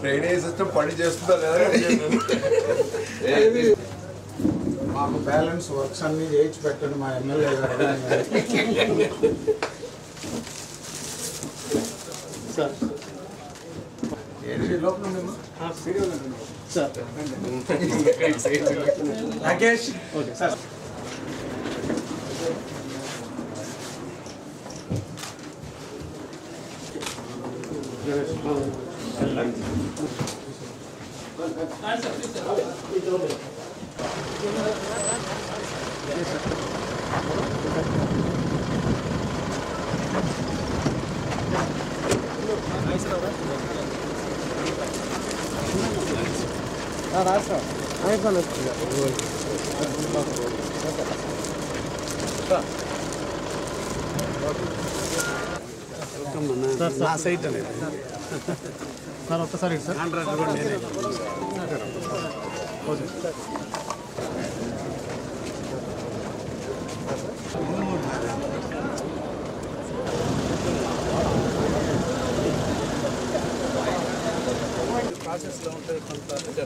Drainage system పని చేస్తుందా లేదా? మాకు బ్యాలెన్స్ వర్క్స్ అన్ని చేయించి పెట్టండి మా ఎమ్మెల్యే గారు. Rakesh okay sir. నా సైట్ అనేది సార్ ఒక్కసారి సార్ ఓకే. ప్రాసెస్లో ఉంటుంది కొంత అంటే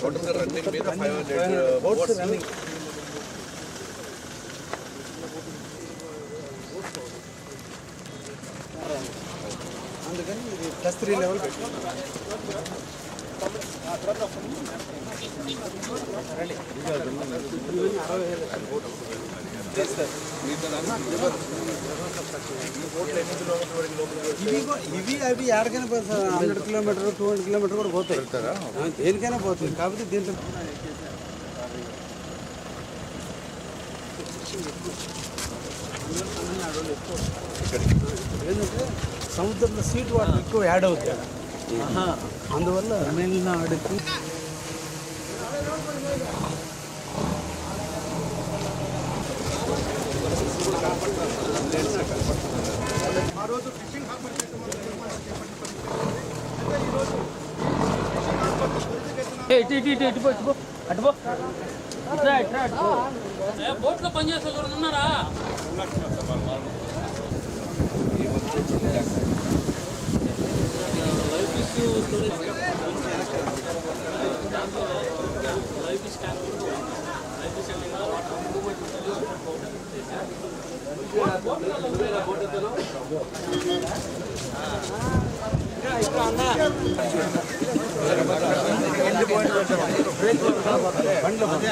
టోటల్గా రన్నింగ్ మీద 500 బోట్స్ రన్నింగ్. అందుకని ఇది +3 లెవెల్ పెట్టి ఇవి అవి ఎక్కడికైనా పోతాయి. 100 కిలోమీటర్ 200 కిలోమీటర్ కూడా పోతాయి, దేనికైనా పోతుంది. కాకపోతే దీంట్లో ఏంటంటే సముద్రంలో సీట్ వాటర్ ఎక్కువ యాడ్ అవుతాయి, అందువల్ల తమిళనాడుకి బోట్లో పనిచేసే ఉన్నారా?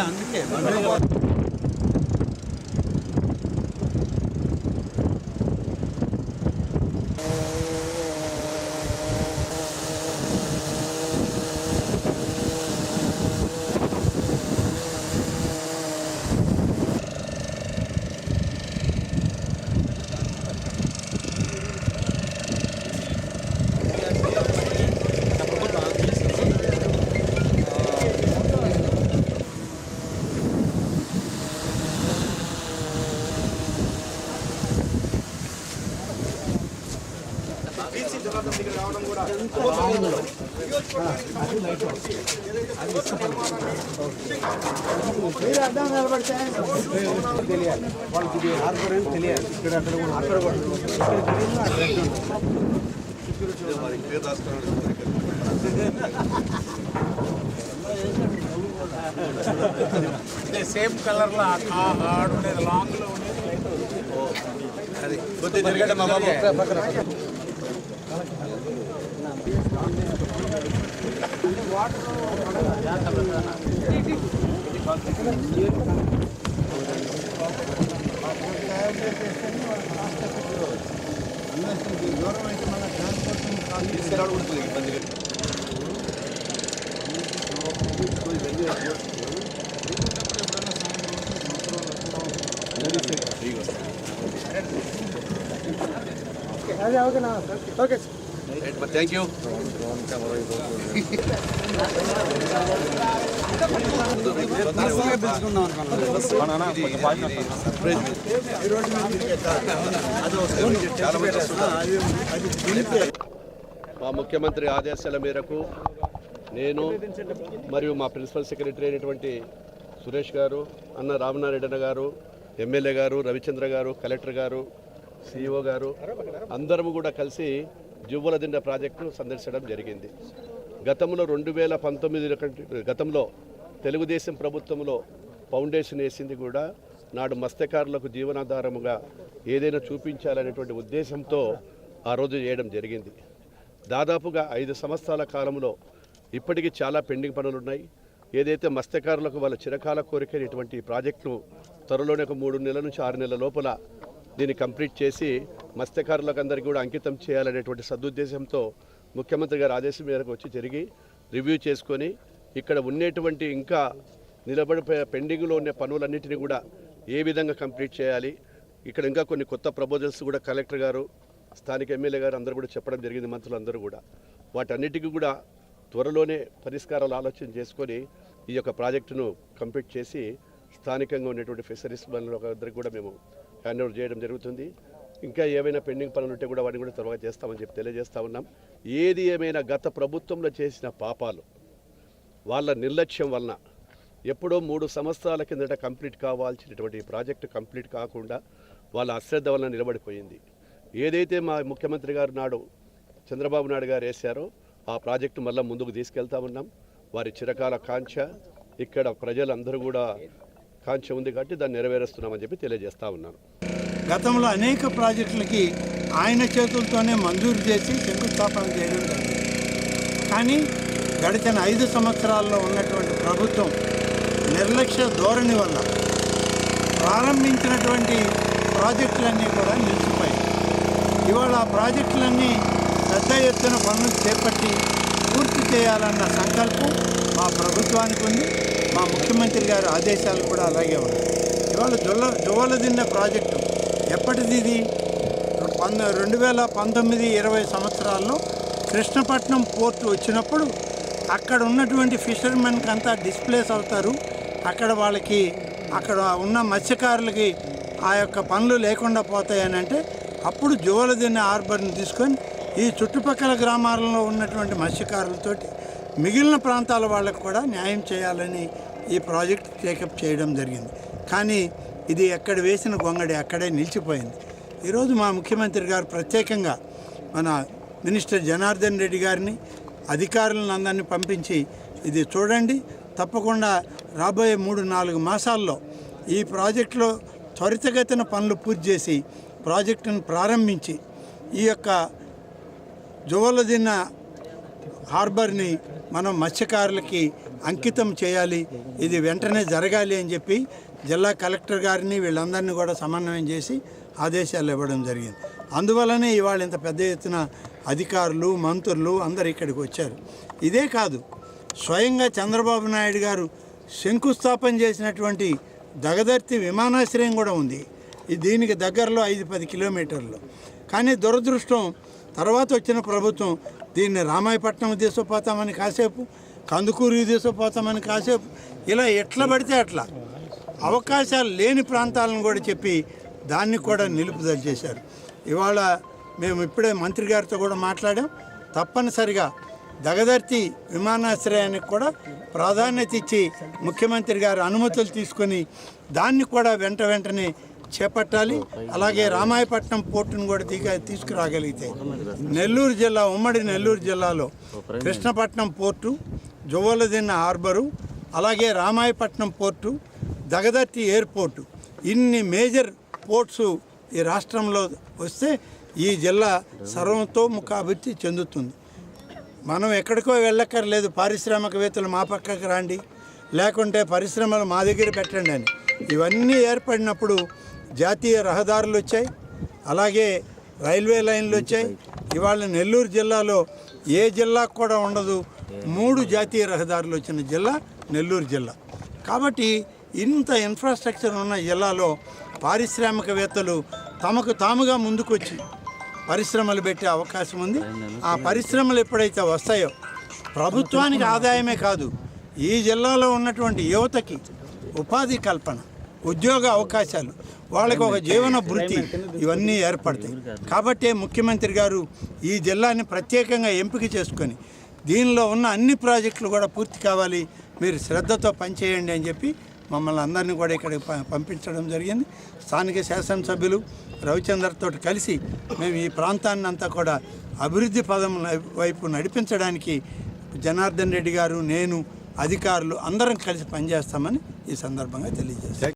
అందుకే మీరు అర్థం నిలబడితే తెలియాలి వాళ్ళకి, ఇది హార్బర్ అని తెలియాలి. ఇక్కడ అక్కడ కూడా సేమ్ కలర్లో ఆడు ఉండేది, లాంగ్లో ఉండేది, అది కొద్దిగా తిరగండి మా బాబు పక్కన. వాటర్ దూరం అయితే మన ట్రాన్స్పోర్ట్ ఇబ్బంది. అదే ఓకేనా? Okay thank you. మా ముఖ్యమంత్రి ఆదేశాల మేరకు నేను మరియు మా ప్రిన్సిపల్ సెక్రటరీ అయినటువంటి సురేష్ గారు, అన్న రామనారాయణ గారు, ఎమ్మెల్యే గారు, రవిచంద్ర గారు, కలెక్టర్ గారు, సిఇఓ గారు అందరం కూడా కలిసి జువ్వలదిండ ప్రాజెక్టు సందర్శించడం జరిగింది. గతంలో 2019 గతంలో తెలుగుదేశం ప్రభుత్వంలో ఫౌండేషన్ వేసింది కూడా నాడు మత్స్యకారులకు జీవనాధారముగా ఏదైనా చూపించాలనేటువంటి ఉద్దేశంతో ఆ రోజు చేయడం జరిగింది. దాదాపుగా 5 సంవత్సరాల కాలంలో ఇప్పటికీ చాలా పెండింగ్ పనులు ఉన్నాయి. ఏదైతే మత్స్యకారులకు వాళ్ళ చిరకాల కోరికైనటువంటి ప్రాజెక్టును త్వరలోనే ఒక 3 నెలల నుంచి 6 నెలల లోపల దీన్ని కంప్లీట్ చేసి మత్స్యకారులకు అందరికీ కూడా అంకితం చేయాలనేటువంటి సదుద్దేశంతో ముఖ్యమంత్రి గారి ఆదేశం మేరకు వచ్చి తిరిగి రివ్యూ చేసుకొని ఇక్కడ ఉండేటువంటి ఇంకా నిలబడిపోయే పెండింగ్లో ఉన్న పనులన్నింటినీ కూడా ఏ విధంగా కంప్లీట్ చేయాలి, ఇక్కడ ఇంకా కొన్ని కొత్త ప్రపోజల్స్ కూడా కలెక్టర్ గారు, స్థానిక ఎమ్మెల్యే గారు అందరూ కూడా చెప్పడం జరిగింది, మంత్రులందరూ కూడా. వాటన్నిటికీ కూడా త్వరలోనే పరిష్కారాలు ఆలోచన చేసుకొని ఈ యొక్క ప్రాజెక్టును కంప్లీట్ చేసి స్థానికంగా ఉన్నటువంటి ఫిషరీస్ అందరికీ కూడా మేము హ్యాండ్ ఓవర్ చేయడం జరుగుతుంది. ఇంకా ఏమైనా పెండింగ్ పనులు ఉంటే కూడా వాటిని కూడా త్వరగా చేస్తామని చెప్పి తెలియజేస్తా ఉన్నాం. ఏది ఏమైనా గత ప్రభుత్వంలో చేసిన పాపాలు, వాళ్ళ నిర్లక్ష్యం వలన ఎప్పుడో 3 సంవత్సరాల కిందట కంప్లీట్ కావాల్సినటువంటి ప్రాజెక్టు కంప్లీట్ కాకుండా వాళ్ళ అశ్రద్ధ వలన నిలబడిపోయింది. ఏదైతే మా ముఖ్యమంత్రి గారు నాడు చంద్రబాబు నాయుడు గారు వేశారో ఆ ప్రాజెక్టు మళ్ళీ ముందుకు తీసుకెళ్తా ఉన్నాం. వారి చిరకాల కాంక్ష, ఇక్కడ ప్రజలందరూ కూడా కాంక్ష ఉంది కాబట్టి దాన్ని నెరవేరుస్తున్నామని చెప్పి తెలియజేస్తా ఉన్నాను. గతంలో అనేక ప్రాజెక్టులకి ఆయన చేతులతోనే మంజూరు చేసి శంకుస్థాపన చేయడం జరిగింది. కానీ గడిచిన 5 సంవత్సరాల్లో ఉన్నటువంటి ప్రభుత్వం నిర్లక్ష్య ధోరణి వల్ల ప్రారంభించినటువంటి ప్రాజెక్టులన్నీ కూడా నిలిచిపోయాయి. ఇవాళ ఆ ప్రాజెక్టులన్నీ పెద్ద ఎత్తున పనులు చేపట్టి పూర్తి చేయాలన్న సంకల్పం మా ప్రభుత్వానికి ఉంది. మా ముఖ్యమంత్రి గారి ఆదేశాలు కూడా అలాగే ఉన్నాయి. ఇవాళ జువ్వలదిన్న ప్రాజెక్టు ఎప్పటిది? ఇది 2019-20 సంవత్సరాల్లో కృష్ణపట్నం పోర్టు వచ్చినప్పుడు అక్కడ ఉన్నటువంటి ఫిషర్మెన్కి అంతా డిస్ప్లేస్ అవుతారు. అక్కడ ఉన్న మత్స్యకారులకి ఆ యొక్క పనులు లేకుండా పోతాయని అంటే అప్పుడు జువ్వలదిన్న హార్బర్ని తీసుకొని ఈ చుట్టుపక్కల గ్రామాలలో ఉన్నటువంటి మత్స్యకారులతోటి మిగిలిన ప్రాంతాల వాళ్ళకు కూడా న్యాయం చేయాలని ఈ ప్రాజెక్ట్ టేకప్ చేయడం జరిగింది. కానీ ఇది ఎక్కడ వేసిన గొంగడి అక్కడే నిలిచిపోయింది. ఈరోజు మా ముఖ్యమంత్రి గారు ప్రత్యేకంగా మన మినిస్టర్ జనార్దన్ రెడ్డి గారిని, అధికారులను అందరినీ పంపించి ఇది చూడండి, తప్పకుండా రాబోయే 3-4 మాసాల్లో ఈ ప్రాజెక్టులో త్వరితగతిన పనులు పూర్తి చేసి ప్రాజెక్టును ప్రారంభించి ఈ యొక్క జువ్వలదిన్న హార్బర్ని మనం మత్స్యకారులకి అంకితం చేయాలి. ఇది వెంటనే జరగాలి అని చెప్పి జిల్లా కలెక్టర్ గారిని వీళ్ళందరినీ కూడా సమన్వయం చేసి ఆదేశాలు ఇవ్వడం జరిగింది. అందువల్లనే ఇవాళ ఇంత పెద్ద ఎత్తున అధికారులు, మంత్రులు అందరు ఇక్కడికి వచ్చారు. ఇదే కాదు, స్వయంగా చంద్రబాబు నాయుడు గారు శంకుస్థాపన చేసినటువంటి దగదర్తి విమానాశ్రయం కూడా ఉంది. దీనికి దగ్గరలో 5-10 కిలోమీటర్లు. కానీ దురదృష్టం, తర్వాత వచ్చిన ప్రభుత్వం దీన్ని రామాయపట్నం తీసుకుపోతామని కాసేపు, కందుకూరు తీసుకుపోతామని కాసేపు, ఇలా ఎట్లా పడితే అట్లా అవకాశాలు లేని ప్రాంతాలను కూడా చెప్పి దాన్ని కూడా నిలుపుదల చేశారు. ఇవాళ మేము ఇప్పుడే మంత్రి గారితో కూడా మాట్లాడాం. తప్పనిసరిగా దగదర్తి విమానాశ్రయానికి కూడా ప్రాధాన్యత ఇచ్చి ముఖ్యమంత్రి గారు అనుమతులు తీసుకొని దాన్ని కూడా వెంటనే చేపట్టాలి. అలాగే రామాయపట్నం పోర్టును కూడా తీసుకురాగలిగితే నెల్లూరు జిల్లా, ఉమ్మడి నెల్లూరు జిల్లాలో కృష్ణపట్నం పోర్టు, జువ్వలదిన్న హార్బరు, అలాగే రామాయపట్నం పోర్టు, దగదర్తి ఎయిర్పోర్టు, ఇన్ని మేజర్ పోర్ట్స్ ఈ రాష్ట్రంలో వస్తే ఈ జిల్లా సర్వతోముఖాభివృద్ధి చెందుతుంది. మనం ఎక్కడికో వెళ్ళక్కర్లేదు, పారిశ్రామికవేత్తలు మా పక్కకు రండి, లేకుంటే పరిశ్రమలు మా దగ్గర పెట్టండి అని. ఇవన్నీ ఏర్పడినప్పుడు జాతీయ రహదారులు వచ్చాయి, అలాగే రైల్వే లైన్లు వచ్చాయి. ఇవాళ నెల్లూరు జిల్లాలో ఏ జిల్లాకు కూడా ఉండదు 3 జాతీయ రహదారులు వచ్చిన జిల్లా నెల్లూరు జిల్లా. కాబట్టి ఇంత ఇన్ఫ్రాస్ట్రక్చర్ ఉన్న జిల్లాలో పారిశ్రామికవేత్తలు తమకు తాముగా ముందుకొచ్చి పరిశ్రమలు పెట్టే అవకాశం ఉంది. ఆ పరిశ్రమలు ఎప్పుడైతే వస్తాయో ప్రభుత్వానికి ఆదాయమే కాదు, ఈ జిల్లాలో ఉన్నటువంటి యువతకి ఉపాధి కల్పన, ఉద్యోగ అవకాశాలు, వాళ్ళకి ఒక జీవన భృతి, ఇవన్నీ ఏర్పడతాయి. కాబట్టే ముఖ్యమంత్రి గారు ఈ జిల్లాని ప్రత్యేకంగా ఎంపిక చేసుకొని దీనిలో ఉన్న అన్ని ప్రాజెక్టులు కూడా పూర్తి కావాలి, మీరు శ్రద్ధతో పనిచేయండి అని చెప్పి మమ్మల్ని అందరినీ కూడా ఇక్కడికి పంపించడం జరిగింది. స్థానిక శాసనసభ్యులు రవిచంద్రతో కలిసి మేము ఈ ప్రాంతాన్ని అంతా కూడా అభివృద్ధి పదం వైపు నడిపించడానికి జనార్దన్ రెడ్డి గారు, నేను, అధికారులు అందరం కలిసి పనిచేస్తామని ఈ సందర్భంగా తెలియజేస్తాం.